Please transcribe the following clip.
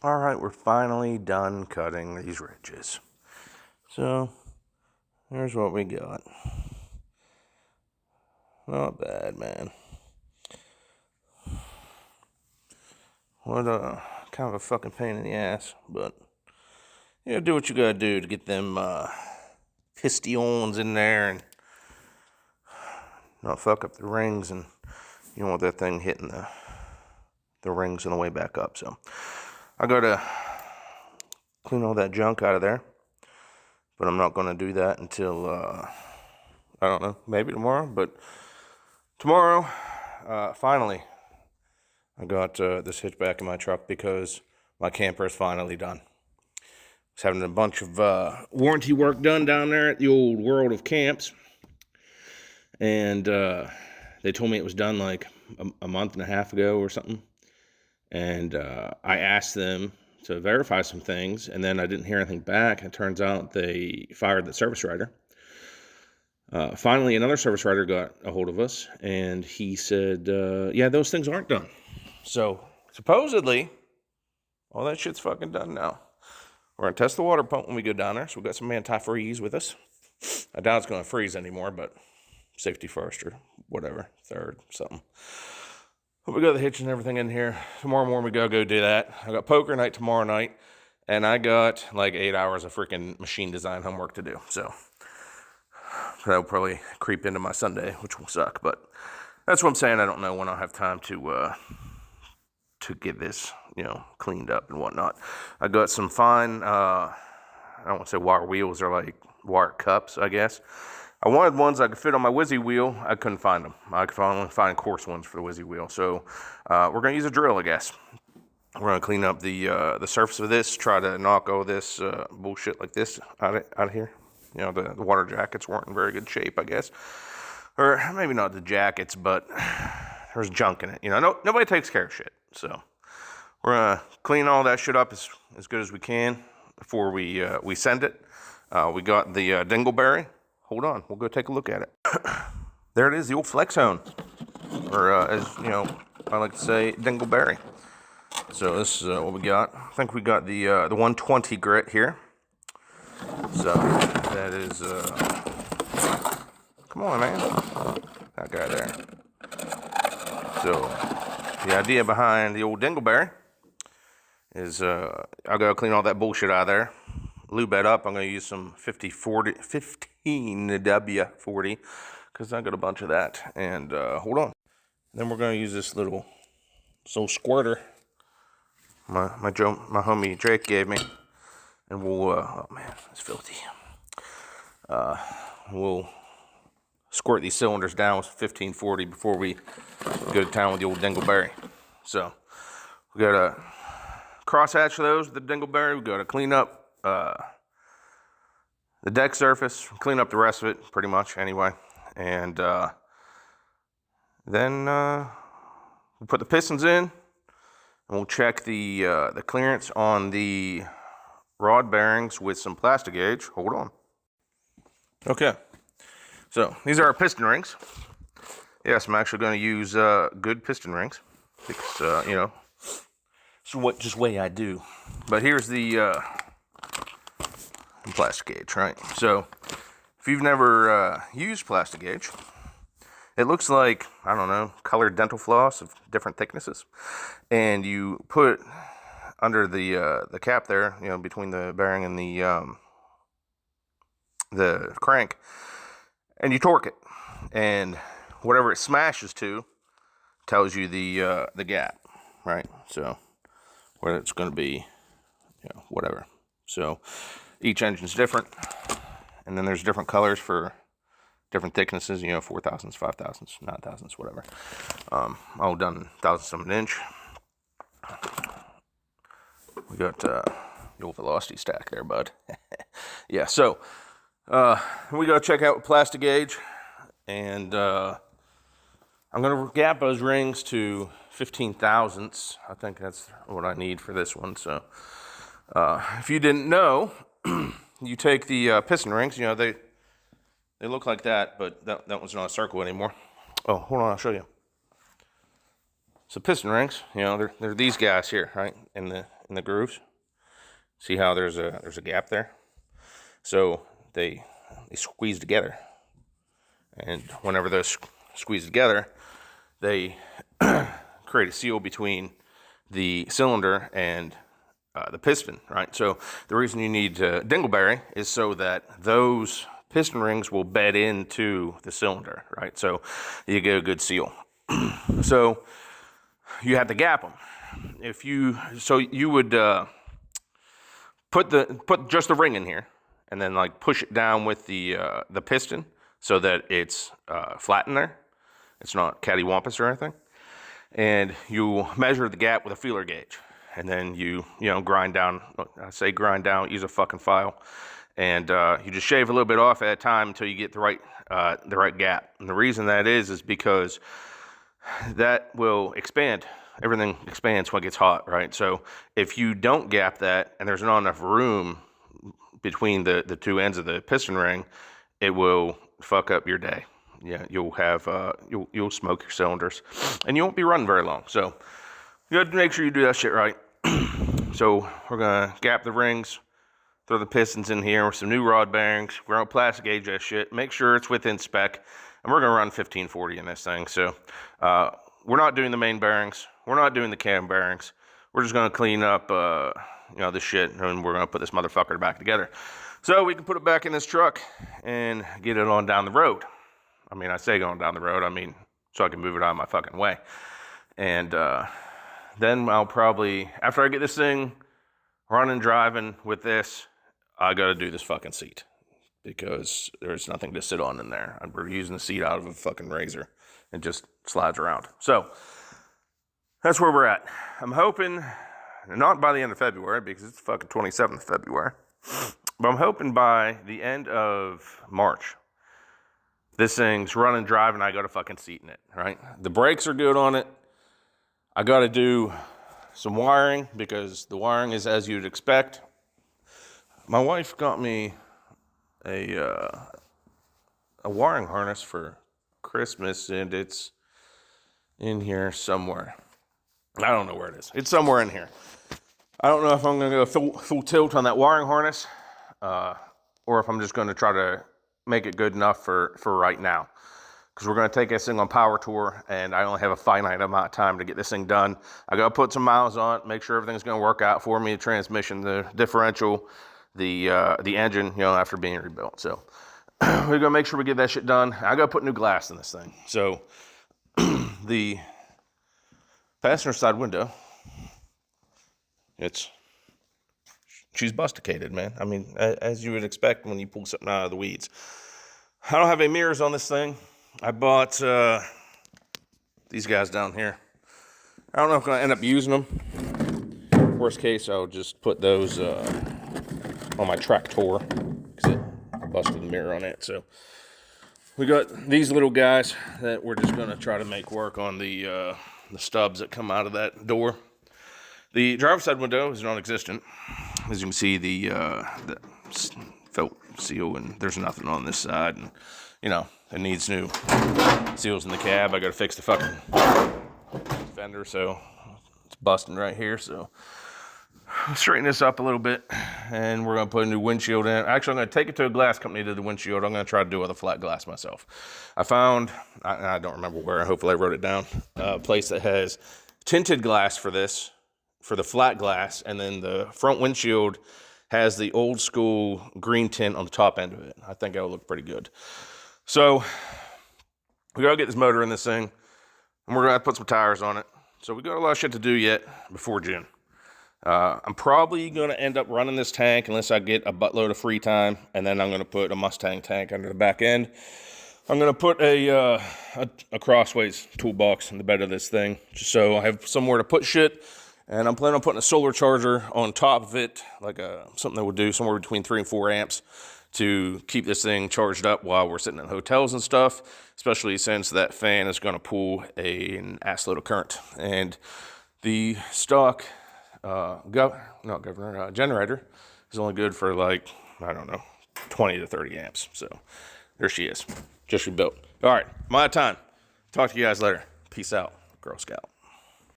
Alright, we're finally done cutting these ridges. So, here's what we got. Not bad, man. What a kind of a fucking pain in the ass, but you gotta do what you gotta do to get them pistions in there and not fuck up the rings, and you don't want that thing hitting the rings on the way back up. So I gotta clean all that junk out of there, but I'm not gonna do that until I don't know, maybe tomorrow. But tomorrow, finally, I got this hitch back in my truck because my camper is finally done. I was having a bunch of warranty work done down there at the old World of Camps, and they told me it was done like a month and a half ago or something. And I asked them to verify some things, and then I didn't hear anything back. It turns out they fired the service writer. Finally, another service writer got a hold of us, and he said, yeah, those things aren't done. So, supposedly, all that shit's fucking done now. We're going to test the water pump when we go down there, so we've got some antifreeze with us. I doubt it's going to freeze anymore, but safety first or whatever, third, something. But we got the hitch and everything in here. Tomorrow morning we gotta go do that. I got poker night tomorrow night, and I got like 8 hours of freaking machine design homework to do. So that'll probably creep into my Sunday, which will suck. But that's what I'm saying. I don't know when I'll have time to get this, cleaned up and whatnot. I got some fine, I don't want to say wire wheels, they're like wire cups, I guess. I wanted ones I could fit on my Wizzy wheel. I couldn't find them. I could only find coarse ones for the Wizzy wheel. So we're going to use a drill, I guess. We're going to clean up the surface of this, try to knock all this bullshit like this out of here. The water jackets weren't in very good shape, I guess. Or maybe not the jackets, but there's junk in it. Nobody takes care of shit. So we're going to clean all that shit up as good as we can before we send it. We got the dingleberry. Hold on, we'll go take a look at it. There it is, the old flex hone. Or, as I like to say, dingleberry. So this is what we got. I think we got the 120 grit here. So that is, come on, man. That guy there. So the idea behind the old dingleberry is I gotta clean all that bullshit out of there. Lube that up. I'm going to use some 15W40 because I got a bunch of that. And hold on. Then we're going to use this little squirter my homie Jake gave me. And we'll, oh man, it's filthy. We'll squirt these cylinders down with 1540 before we go to town with the old dingleberry. So we got to crosshatch those with the dingleberry. We got to clean up the deck surface, clean up the rest of it pretty much anyway, and then we'll put the pistons in, and we'll check the clearance on the rod bearings with some plastic gauge. Hold on. Okay, so these are our piston rings. Yes, I'm actually going to use good piston rings because it's just way I do. But here's the plastic gauge, right? So if you've never used plastic gauge, it looks like, I don't know, colored dental floss of different thicknesses, and you put under the cap there, between the bearing and the crank, and you torque it, and whatever it smashes to tells you the gap, right? So whether it's going to be, whatever. So each engine's different, and then there's different colors for different thicknesses, 4,000s, 5,000s, 9,000s, whatever. All done thousandths of an inch. We got the old velocity stack there, bud. Yeah, so we got to check out with plastic gauge, and I'm going to gap those rings to 15 thousandths. I think that's what I need for this one. So if you didn't know, you take the piston rings, they look like that, but that one's not a circle anymore. Oh, hold on, I'll show you. So piston rings, you know, they're these guys here, right, in the grooves. See how there's a gap there? So they squeeze together, and whenever those squeeze together, they create a seal between the cylinder and the piston, right? So the reason you need dingleberry is so that those piston rings will bed into the cylinder, right? So you get a good seal. So you have to gap them. You would put just the ring in here, and then like push it down with the piston so that it's flat in there. It's not cattywampus or anything. And you measure the gap with a feeler gauge, and then you grind down. I say grind down. Use a fucking file, and you just shave a little bit off at a time until you get the right gap. And the reason that is because that will expand. Everything expands when it gets hot, right? So if you don't gap that, and there's not enough room between the two ends of the piston ring, it will fuck up your day. Yeah, you'll have you'll smoke your cylinders, and you won't be running very long. So you have to make sure you do that shit right. So we're gonna gap the rings, throw the pistons in here with some new rod bearings. We're gonna plastic gauge that shit. Make sure it's within spec, and we're gonna run 1540 in this thing. So we're not doing the main bearings. We're not doing the cam bearings. We're just gonna clean up this shit, and we're gonna put this motherfucker back together, so we can put it back in this truck and get it on down the road. I mean, I say going down the road, I mean, so I can move it out of my fucking way. And then I'll probably, after I get this thing running, driving with this, I gotta do this fucking seat, because there's nothing to sit on in there. We're using the seat out of a fucking razor. It just slides around. So that's where we're at. I'm hoping, not by the end of February, because it's fucking 27th of February, but I'm hoping by the end of March, this thing's running, driving, I got a fucking seat in it, right? The brakes are good on it. I got to do some wiring, because the wiring is as you'd expect. My wife got me a wiring harness for Christmas, and it's in here somewhere. I don't know where it is. It's somewhere in here. I don't know if I'm going to go full tilt on that wiring harness, or if I'm just going to try to make it good enough for right now, because we're going to take this thing on power tour, and I only have a finite amount of time to get this thing done. I got to put some miles on it, make sure everything's going to work out for me, the transmission, the differential, the engine, after being rebuilt. So we're going to make sure we get that shit done. I got to put new glass in this thing. So the passenger side window, she's busticated, man. I mean, as you would expect when you pull something out of the weeds. I don't have any mirrors on this thing. I bought these guys down here. I don't know if I'm going to end up using them. Worst case, I'll just put those on my tractor, because it busted the mirror on it. So we got these little guys that we're just going to try to make work on the stubs that come out of that door. The driver's side window is non-existent. As you can see, the felt seal, and there's nothing on this side, and it needs new seals in the cab. I got to fix the fucking fender, so it's busting right here. So straighten this up a little bit, and we're gonna put a new windshield in. Actually, I'm gonna take it to a glass company to do the windshield. I'm gonna try to do it with a flat glass myself. I found, I don't remember where, hopefully I wrote it down, a place that has tinted glass for this, for the flat glass, and then the front windshield has the old school green tint on the top end of it. I think that'll look pretty good. So we gotta get this motor in this thing, and we're gonna have to put some tires on it. So we got a lot of shit to do yet before June. I'm probably gonna end up running this tank unless I get a buttload of free time, and then I'm gonna put a Mustang tank under the back end. I'm gonna put a Crossways toolbox in the bed of this thing, just so I have somewhere to put shit. And I'm planning on putting a solar charger on top of it, like something that would do somewhere between 3 and 4 amps to keep this thing charged up while we're sitting in hotels and stuff, especially since that fan is going to pull an assload of current. And the stock generator is only good for, like, I don't know, 20 to 30 amps. So there she is, just rebuilt. All right, I'm out of time. Talk to you guys later. Peace out, Girl Scout.